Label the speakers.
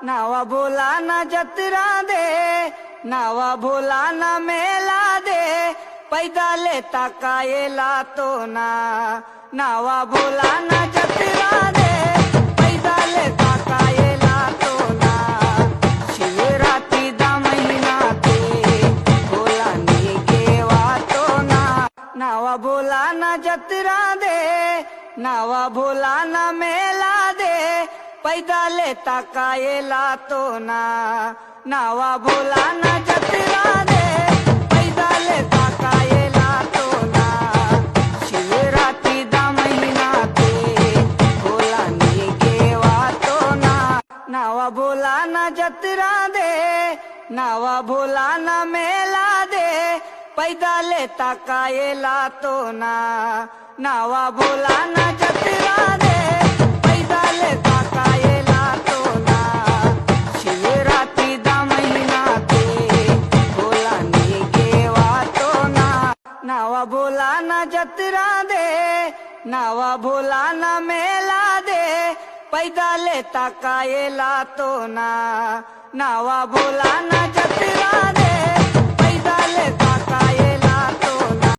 Speaker 1: नावा भोला ना जतरा दे, नावा भोला ना मेला दे, पैदा लेता कायेला तो ना। नावा भोला ना जतरा दे, पैदा लेता कायेला तो ना। शिवरात्री दा महिना ते भोला नी गेवा तो ना। नावा भोला ना जतरा दे, नावा भोला ना मेला दे, पैदा लेता कायेला तो ना। नावा भोला ना जतरा दे, पैदा लेता कायेला तो ना। शिवरात्री दा महिना ते भोला नी गेवा तो ना। नावा भोला ना जतरा दे, नावा भोला ना मेला दे, पैदा लेता कायेला तो ना। नावा भोला ना जतरा दे, पैदा लेता कायेला तो ना। शिवरात्री दा महिना ते भोला नी गेवा तो ना। नावा भोला ना जतरा दे, नावा भोला ना मेला दे, पैदा लेता कायेला तो ना। नावा भोला ना जतरा दे,